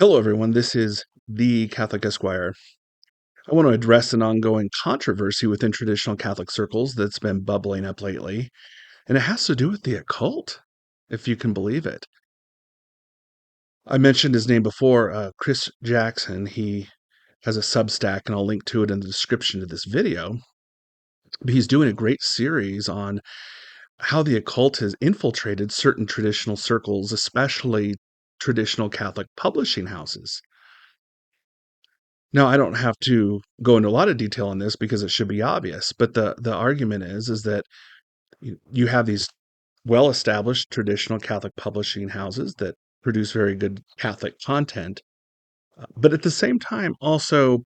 Hello, everyone. This is the Catholic Esquire. I want to address an ongoing controversy within traditional Catholic circles that's been bubbling up lately, and it has to do with the occult, if you can believe it. I mentioned his name before, Chris Jackson. He has a Substack, and I'll link to it in the description of this video. But he's doing a great series on how the occult has infiltrated certain traditional circles, especially traditional Catholic publishing houses. Now, I don't have to go into a lot of detail on this because it should be obvious, but the argument is that you have these well-established traditional Catholic publishing houses that produce very good Catholic content, but at the same time also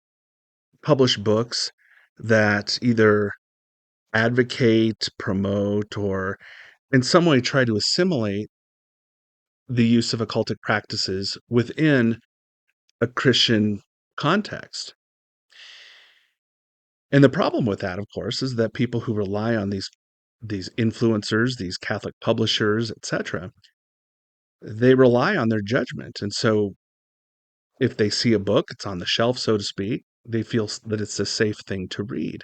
publish books that either advocate, promote, or in some way try to assimilate the use of occultic practices within a Christian context. And the problem with that, of course, is that people who rely on these influencers, these Catholic publishers, etc., they rely on their judgment. And so if they see a book, it's on the shelf, so to speak, they feel that it's a safe thing to read.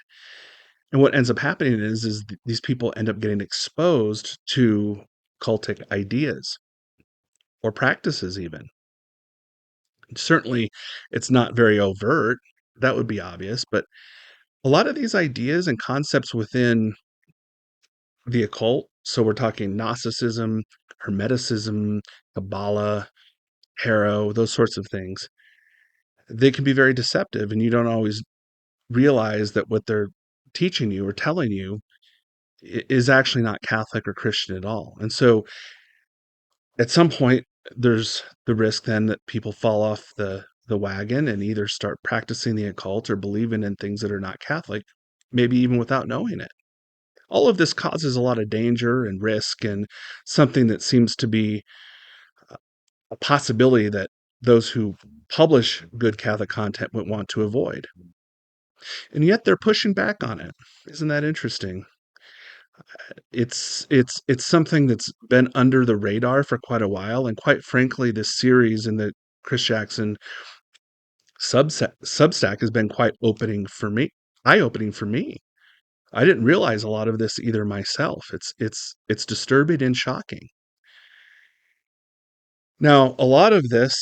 And what ends up happening is these people end up getting exposed to cultic ideas or practices even. Certainly, it's not very overt. That would be obvious, but a lot of these ideas and concepts within the occult. So we're talking Gnosticism, Hermeticism, Kabbalah, Tarot, those sorts of things. They can be very deceptive, and you don't always realize that what they're teaching you or telling you is actually not Catholic or Christian at all. And so at some point, there's the risk then that people fall off the wagon and either start practicing the occult or believing in things that are not Catholic, maybe even without knowing it. All of this causes a lot of danger and risk and something that seems to be a possibility that those who publish good Catholic content would want to avoid. And yet they're pushing back on it. Isn't that interesting? It's something that's been under the radar for quite a while, and quite frankly, this series in the Chris Jackson Substack has been quite eye-opening for me. I didn't realize a lot of this either myself. It's disturbing and shocking. Now, a lot of this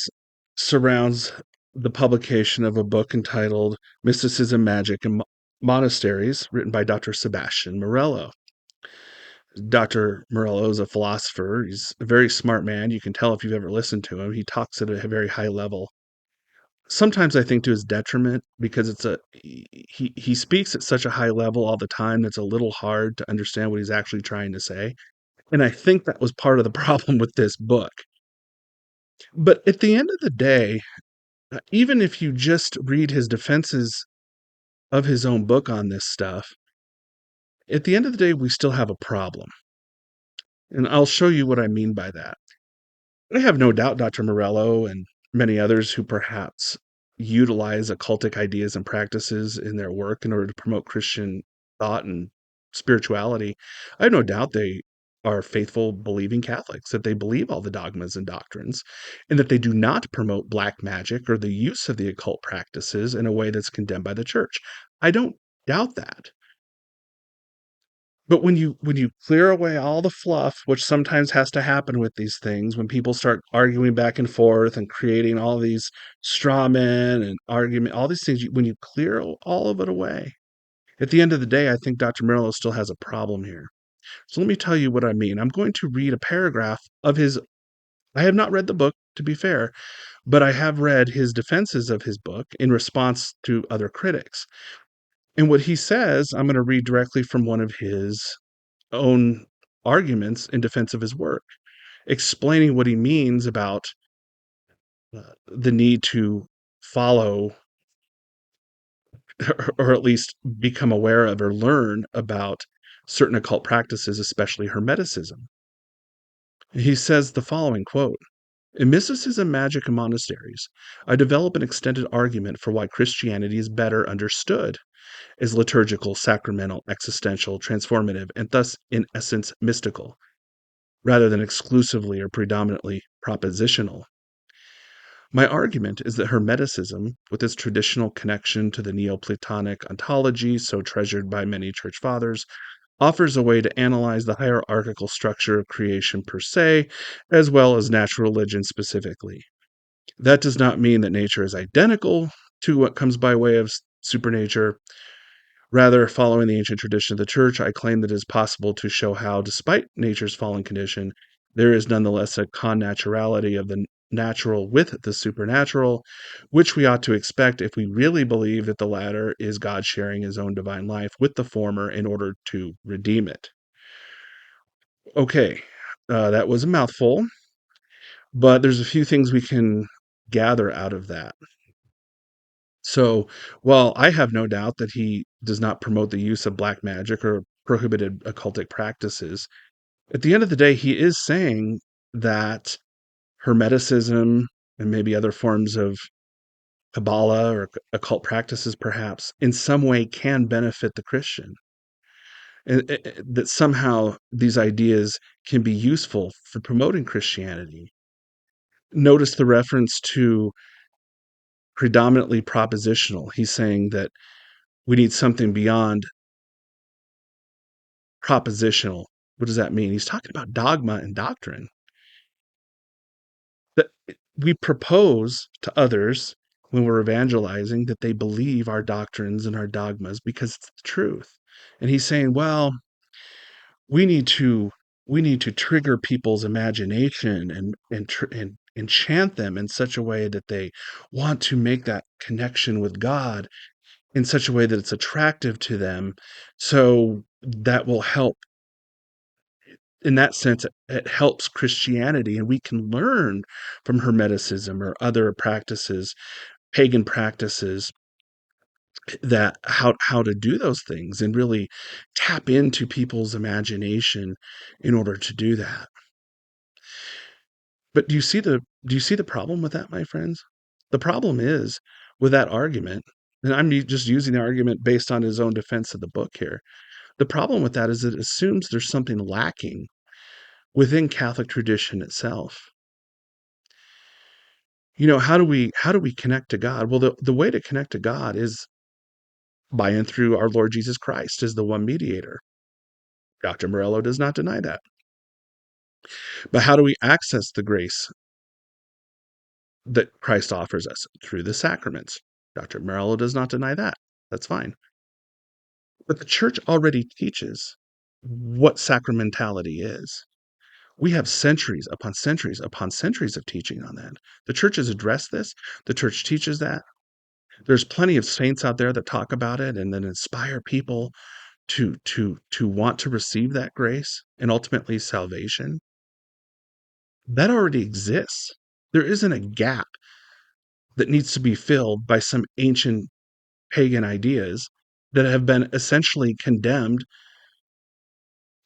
surrounds the publication of a book entitled Mysticism, Magic, and Monasteries, written by Dr. Sebastian Morello. Dr. Morello is a philosopher. He's a very smart man. You can tell if you've ever listened to him. He talks at a very high level. Sometimes I think to his detriment because he speaks at such a high level all the time that's a little hard to understand what he's actually trying to say. And I think that was part of the problem with this book. But at the end of the day, even if you just read his defenses of his own book on this stuff, at the end of the day, we still have a problem. And I'll show you what I mean by that. I have no doubt Dr. Morello and many others who perhaps utilize occultic ideas and practices in their work in order to promote Christian thought and spirituality. I have no doubt they are faithful, believing Catholics, that they believe all the dogmas and doctrines, and that they do not promote black magic or the use of the occult practices in a way that's condemned by the church. I don't doubt that. But when you clear away all the fluff, which sometimes has to happen with these things, when people start arguing back and forth and creating all these straw men and argument, all these things, when you clear all of it away, at the end of the day, I think Dr. Merlo still has a problem here. So let me tell you what I mean. I'm going to read a paragraph of his. I have not read the book, to be fair, but I have read his defenses of his book in response to other critics. And what he says, I'm going to read directly from one of his own arguments in defense of his work, explaining what he means about the need to follow or at least become aware of or learn about certain occult practices, especially Hermeticism. He says the following quote: in Mysticism, Magic, and Monasteries, I develop an extended argument for why Christianity is better understood as liturgical, sacramental, existential, transformative, and thus, in essence, mystical, rather than exclusively or predominantly propositional. My argument is that Hermeticism, with its traditional connection to the Neoplatonic ontology so treasured by many church fathers, offers a way to analyze the hierarchical structure of creation per se, as well as natural religion specifically. That does not mean that nature is identical to what comes by way of supernature. Rather, following the ancient tradition of the church, I claim that it is possible to show how, despite nature's fallen condition, there is nonetheless a connaturality of the natural with the supernatural, which we ought to expect if we really believe that the latter is God sharing his own divine life with the former in order to redeem it. Okay, that was a mouthful, but there's a few things we can gather out of that. So, while I have no doubt that he does not promote the use of black magic or prohibited occultic practices, at the end of the day, he is saying that Hermeticism and maybe other forms of Kabbalah or occult practices, perhaps, in some way can benefit the Christian. And that somehow these ideas can be useful for promoting Christianity. Notice the reference to predominantly propositional. He's saying that we need something beyond propositional. What does that mean? He's talking about dogma and doctrine. That we propose to others when we're evangelizing that they believe our doctrines and our dogmas because it's the truth. And he's saying, well, we need to we need to trigger people's imagination and enchant them in such a way that they want to make that connection with God in such a way that it's attractive to them. So that will help. In that sense, it helps Christianity, and we can learn from Hermeticism or other practices, pagan practices, that how to do those things and really tap into people's imagination in order to do that. But do you see the problem with that, my friends? The problem is with that argument, and just using the argument based on his own defense of the book here. The problem with that is it assumes there's something lacking within Catholic tradition itself. How do we connect to God? Well, the way to connect to God is by and through our Lord Jesus Christ as the one mediator. Dr. Morello does not deny that. But how do we access the grace that Christ offers us? Through the sacraments. Dr. Morello does not deny that. That's fine. But the church already teaches what sacramentality is. We have centuries upon centuries of teaching on that. The church has addressed this. The church teaches that. There's plenty of saints out there that talk about it and then inspire people to want to receive that grace and ultimately salvation. That already exists. There isn't a gap that needs to be filled by some ancient pagan ideas that have been essentially condemned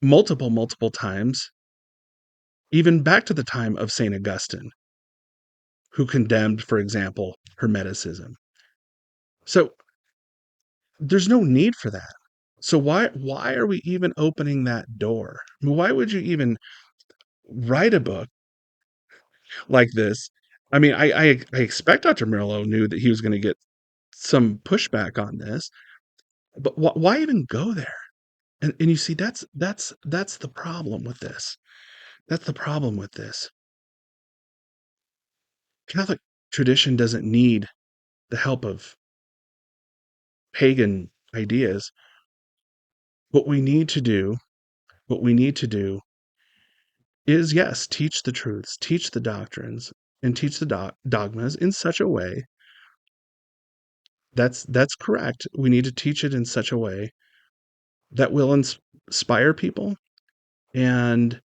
multiple times, even back to the time of St. Augustine, who condemned, for example, Hermeticism. So there's no need for that. So why are we even opening that door? Why would you even write a book like this? I mean, I expect Dr. Merlo knew that he was going to get some pushback on this, but why even go there? And you see, that's the problem with this. That's the problem with this. Catholic tradition doesn't need the help of pagan ideas. What we need to do, what we need to do is, yes, teach the truths, teach the doctrines, and teach the dogmas in such a way. That's correct. We need to teach it in such a way that will inspire people and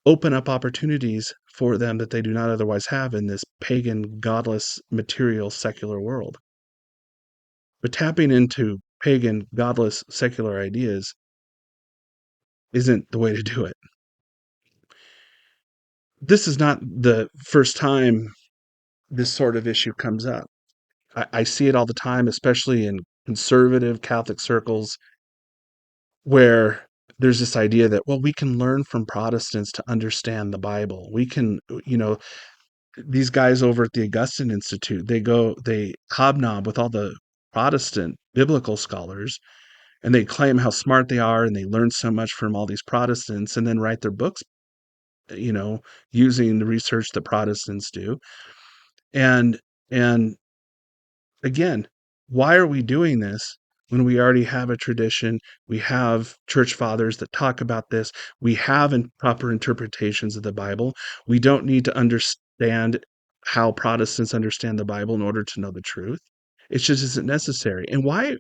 open up opportunities for them that they do not otherwise have in this pagan, godless, material, secular world. But tapping into pagan, godless, secular ideas isn't the way to do it. This is not the first time this sort of issue comes up. I see it all the time, especially in conservative Catholic circles, where there's this idea that, well, we can learn from Protestants to understand the Bible. We can, these guys over at the Augustine Institute, they hobnob with all the Protestant biblical scholars, and they claim how smart they are, and they learn so much from all these Protestants, and then write their books, you know, using the research that Protestants do. And and again, why are we doing this when we already have a tradition? We have church fathers that talk about this. We have proper interpretations of the Bible. We don't need to understand how Protestants understand the Bible in order to know the truth. It just isn't necessary. And why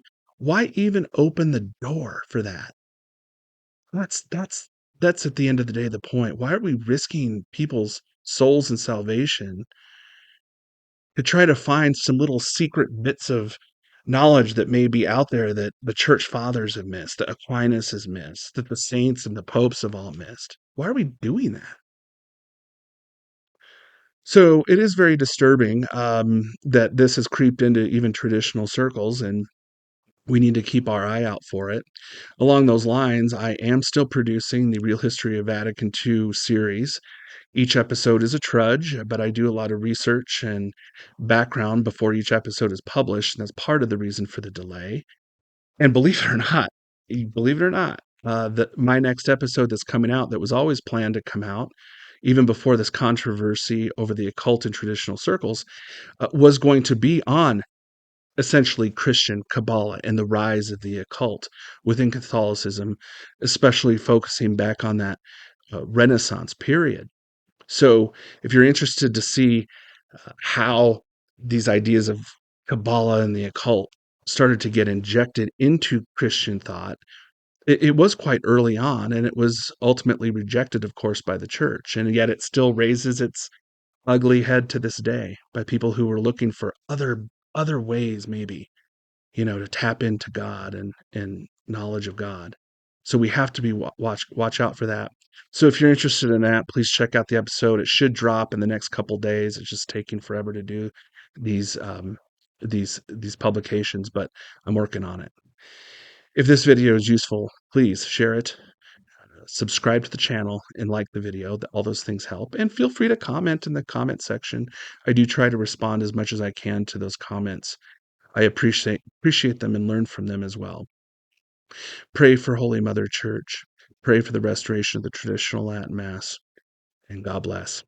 even open the door for that? That's at the end of the day the point. Why are we risking people's souls and salvation to try to find some little secret bits of knowledge that may be out there that the church fathers have missed, that Aquinas has missed, that the saints and the popes have all missed? Why are we doing that? So it is very disturbing that this has creeped into even traditional circles, and we need to keep our eye out for it. Along those lines, I am still producing the Real History of Vatican II series. Each episode is a trudge, but I do a lot of research and background before each episode is published, and that's part of the reason for the delay. And believe it or not, that my next episode that's coming out, that was always planned to come out even before this controversy over the occult in traditional circles, was going to be on essentially Christian Kabbalah and the rise of the occult within Catholicism, especially focusing back on that Renaissance period. So, if you're interested to see how these ideas of Kabbalah and the occult started to get injected into Christian thought, it was quite early on, and it was ultimately rejected, of course, by the church. And yet it still raises its ugly head to this day by people who are looking for other ways, maybe, to tap into God and knowledge of God. So we have to be watch out for that. So if you're interested in that, please check out the episode. It should drop in the next couple days. It's just taking forever to do these these publications, but I'm working on it. If this video is useful, please share it, subscribe to the channel, and like the video. All those things help. And feel free to comment in the comment section. I do try to respond as much as I can to those comments. I appreciate them and learn from them as well. Pray for Holy Mother Church. Pray for the restoration of the traditional Latin Mass. And God bless.